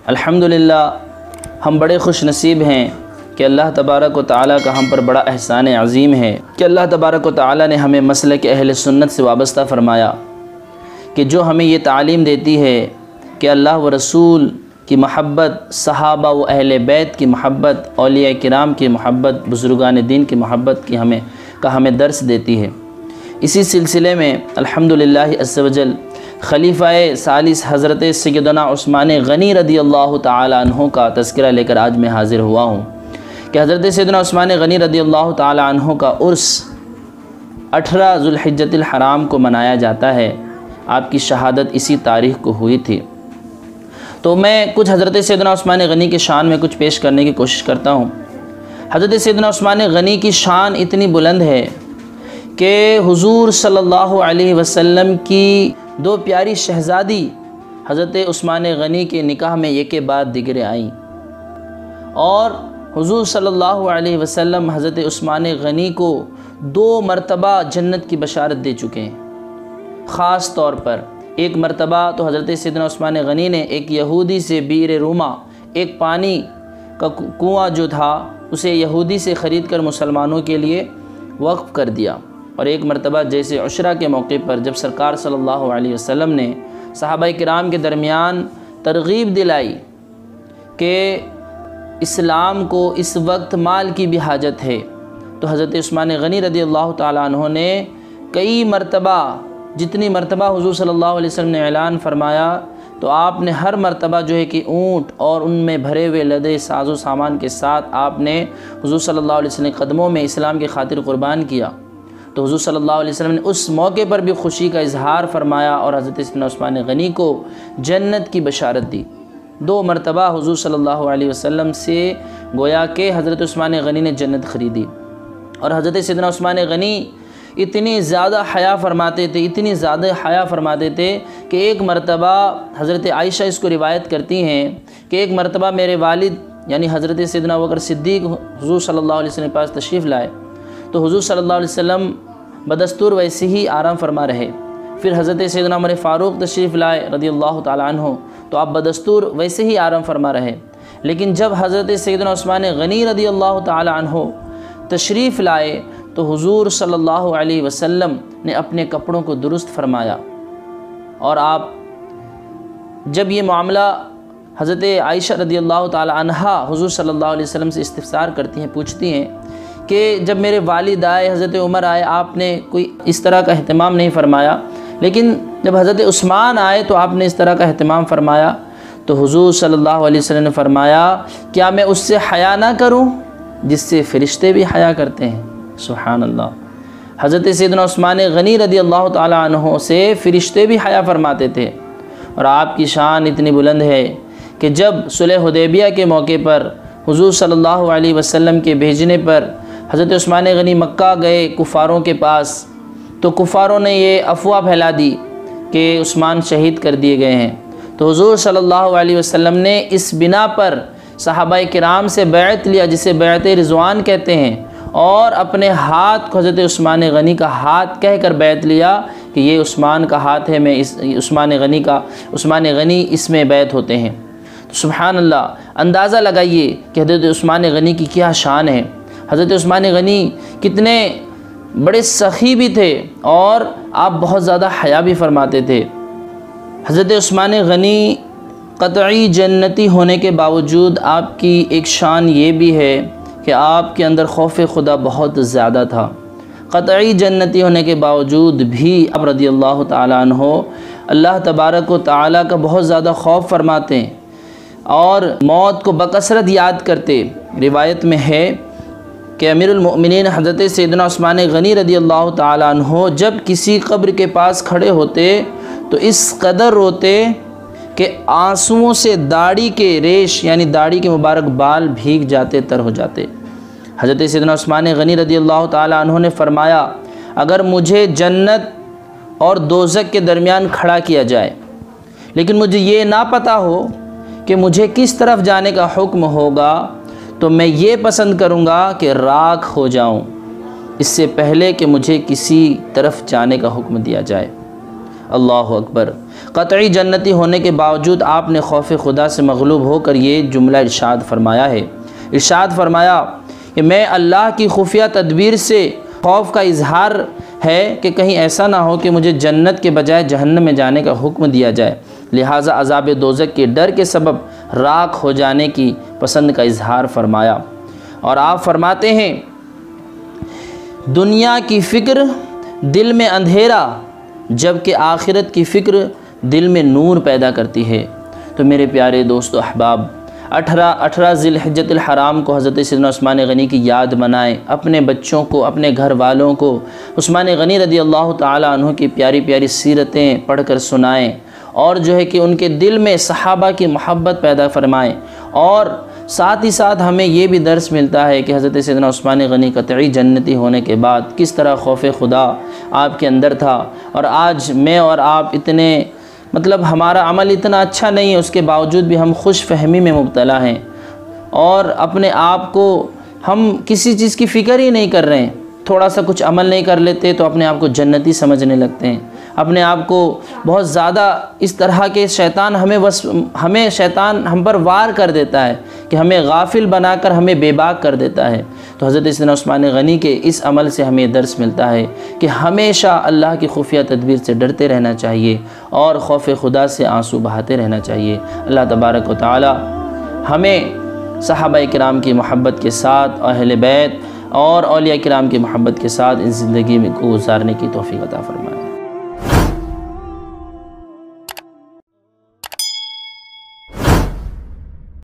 الحمدللہ ہم بڑے خوش نصیب ہیں کہ اللہ تبارک و تعالیٰ کا ہم پر بڑا احسان عظیم ہے کہ اللہ تبارک و تعالیٰ نے ہمیں مسلک اہل سنت سے وابستہ فرمایا، کہ جو ہمیں یہ تعلیم دیتی ہے کہ اللہ و رسول کی محبت، صحابہ و اہل بیت کی محبت، اولیاء کرام کی محبت، بزرگان دین کی محبت کی ہمیں درس دیتی ہے۔ اسی سلسلے میں الحمدللہ عز و جل خلیفہ ثالث حضرت سیدنا عثمان غنی رضی اللہ تعالیٰ عنہ کا تذکرہ لے کر آج میں حاضر ہوا ہوں کہ حضرت سیدنا عثمان غنی رضی اللہ تعالیٰ عنہ کا عرس 18 ذو الحجۃ الحرام کو منایا جاتا ہے۔ آپ کی شہادت اسی تاریخ کو ہوئی تھی۔ تو میں کچھ حضرت سیدنا عثمان غنی کے شان میں کچھ پیش کرنے کی کوشش کرتا ہوں۔ حضرت سیدنا عثمان غنی کی شان اتنی بلند ہے کہ حضور صلی اللہ علیہ وسلم کی 2 پیاری شہزادی حضرت عثمان غنی کے نکاح میں ایک کے بعد دیگرے آئیں، اور حضور صلی اللہ علیہ وسلم حضرت عثمان غنی کو 2 مرتبہ جنت کی بشارت دے چکے ہیں۔ خاص طور پر ایک مرتبہ تو حضرت سیدنا عثمان غنی نے ایک یہودی سے بئر روما، ایک پانی کا کنواں جو تھا اسے یہودی سے خرید کر مسلمانوں کے لیے وقف کر دیا، اور ایک مرتبہ جیسے عشرہ کے موقع پر جب سرکار صلی اللہ علیہ وسلم نے صحابہ کرام کے درمیان ترغیب دلائی کہ اسلام کو اس وقت مال کی بھی حاجت ہے، تو حضرت عثمان غنی رضی اللہ تعالیٰ عنہ نے کئی مرتبہ، جتنی مرتبہ حضور صلی اللہ علیہ وسلم نے اعلان فرمایا تو آپ نے ہر مرتبہ جو ہے کہ اونٹ اور ان میں بھرے ہوئے لدے ساز و سامان کے ساتھ آپ نے حضور صلی اللہ علیہ وسلم کے قدموں میں اسلام کی خاطر قربان کیا۔ تو حضور صلی اللہ علیہ وسلم نے اس موقع پر بھی خوشی کا اظہار فرمایا اور حضرت سیدنا عثمان غنی کو جنت کی بشارت دی۔ 2 مرتبہ حضور صلی اللہ علیہ وسلم سے گویا کہ حضرت عثمان غنی نے جنت خریدی، اور حضرت سیدنا عثمان غنی اتنی زیادہ حیا فرماتے تھے کہ ایک مرتبہ حضرت عائشہ اس کو روایت کرتی ہیں کہ ایک مرتبہ میرے والد یعنی حضرت سیدنا ابوبکر صدیق حضور صلی اللہ علیہ وسلم کے پاس تشریف لائے، تو حضور صلی اللہ علیہ وسلم بدستور ویسے ہی آرام فرما رہے۔ پھر حضرت سیدنا عمر فاروق تشریف لائے رضی اللہ تعالیٰ عنہ، تو آپ بدستور ویسے ہی آرام فرما رہے۔ لیکن جب حضرت سیدنا عثمان غنی رضی اللہ تعالیٰ عنہ تشریف لائے تو حضور صلی اللہ علیہ وسلم نے اپنے کپڑوں کو درست فرمایا، اور آپ جب یہ معاملہ حضرت عائشہ رضی اللہ تعالیٰ عنہا حضور صلی اللہ علیہ وسلم سے استفسار کرتی ہیں، پوچھتی ہیں کہ جب میرے والد آئے، حضرت عمر آئے، آپ نے کوئی اس طرح کا اہتمام نہیں فرمایا، لیکن جب حضرت عثمان آئے تو آپ نے اس طرح کا اہتمام فرمایا۔ تو حضور صلی اللہ علیہ وسلم نے فرمایا کیا میں اس سے حیا نہ کروں جس سے فرشتے بھی حیا کرتے ہیں؟ سبحان اللہ۔ حضرت سیدنا عثمان غنی رضی اللہ تعالیٰ عنہ سے فرشتے بھی حیا فرماتے تھے، اور آپ کی شان اتنی بلند ہے کہ جب صلح حدیبیہ کے موقع پر حضور صلی اللہ علیہ وسلم کے بھیجنے پر حضرت عثمان غنی مکہ گئے کفاروں کے پاس، تو کفاروں نے یہ افواہ پھیلا دی کہ عثمان شہید کر دیے گئے ہیں، تو حضور صلی اللہ علیہ وسلم نے اس بنا پر صحابہ کرام سے بیعت لیا، جسے بیعت رضوان کہتے ہیں، اور اپنے ہاتھ کو حضرت عثمان غنی کا ہاتھ کہہ کر بیعت لیا کہ یہ عثمان کا ہاتھ ہے، میں عثمان غنی اس میں بیعت ہوتے ہیں۔ تو سبحان اللہ، اندازہ لگائیے کہ حضرت عثمان غنی کی کیا شان ہے۔ حضرت عثمان غنی کتنے بڑے سخی بھی تھے، اور آپ بہت زیادہ حیا بھی فرماتے تھے۔ حضرت عثمان غنی قطعی جنتی ہونے کے باوجود آپ کی ایک شان یہ بھی ہے کہ آپ کے اندر خوف خدا بہت زیادہ تھا۔ قطعی جنتی ہونے کے باوجود بھی آپ رضی اللہ تعالیٰ عنہ اللہ تبارک و تعالیٰ کا بہت زیادہ خوف فرماتے ہیں، اور موت کو بکثرت یاد کرتے۔ روایت میں ہے کہ امیر المؤمنین حضرت سیدنا عثمان غنی رضی اللہ تعالیٰ عنہ جب کسی قبر کے پاس کھڑے ہوتے تو اس قدر روتے کہ آنسوؤں سے داڑھی کے ریش یعنی داڑھی کے مبارک بال بھیگ جاتے، تر ہو جاتے۔ حضرت سیدنا عثمان غنی رضی اللہ تعالیٰ عنہ نے فرمایا اگر مجھے جنت اور دوزخ کے درمیان کھڑا کیا جائے، لیکن مجھے یہ نہ پتہ ہو کہ مجھے کس طرف جانے کا حکم ہوگا، تو میں یہ پسند کروں گا کہ راکھ ہو جاؤں اس سے پہلے کہ مجھے کسی طرف جانے کا حکم دیا جائے۔ اللہ اکبر۔ قطعی جنتی ہونے کے باوجود آپ نے خوف خدا سے مغلوب ہو کر یہ جملہ ارشاد فرمایا ہے، ارشاد فرمایا کہ میں اللہ کی خفیہ تدبیر سے خوف کا اظہار ہے کہ کہیں ایسا نہ ہو کہ مجھے جنت کے بجائے جہنم میں جانے کا حکم دیا جائے، لہٰذا عذاب دوزخ کے ڈر کے سبب راکھ ہو جانے کی پسند کا اظہار فرمایا۔ اور آپ فرماتے ہیں دنیا کی فکر دل میں اندھیرا جبکہ آخرت کی فکر دل میں نور پیدا کرتی ہے۔ تو میرے پیارے دوستو احباب، 18 ذی الحجۃ الحرام کو حضرت سیدنا عثمان غنی کی یاد منائیں، اپنے بچوں کو، اپنے گھر والوں کو عثمان غنی رضی اللہ تعالیٰ عنہ کی پیاری پیاری سیرتیں پڑھ کر سنائیں، اور جو ہے کہ ان کے دل میں صحابہ کی محبت پیدا فرمائیں۔ اور ساتھ ہی ساتھ ہمیں یہ بھی درس ملتا ہے کہ حضرت سیدنا عثمان غنی قطعی جنتی ہونے کے بعد کس طرح خوف خدا آپ کے اندر تھا، اور آج میں اور آپ اتنے ہمارا عمل اتنا اچھا نہیں ہے، اس کے باوجود بھی ہم خوش فہمی میں مبتلا ہیں، اور اپنے آپ کو ہم کسی چیز کی فکر ہی نہیں کر رہے ہیں۔ تھوڑا سا کچھ عمل نہیں کر لیتے تو اپنے آپ کو جنتی سمجھنے لگتے ہیں، اپنے آپ کو بہت زیادہ اس طرح کے ہمیں شیطان ہم پر وار کر دیتا ہے کہ ہمیں غافل بنا کر ہمیں بے باک کر دیتا ہے۔ تو حضرت سیدنا عثمان غنی کے اس عمل سے ہمیں درس ملتا ہے کہ ہمیشہ اللہ کی خفیہ تدبیر سے ڈرتے رہنا چاہیے اور خوف خدا سے آنسو بہاتے رہنا چاہیے۔ اللہ تبارک و تعالی ہمیں صحابہ کرام کی محبت کے ساتھ، اہل بیت اور اولیاء کرام کی محبت کے ساتھ اس زندگی میں گزارنے کی توفیق عطا فرمائے۔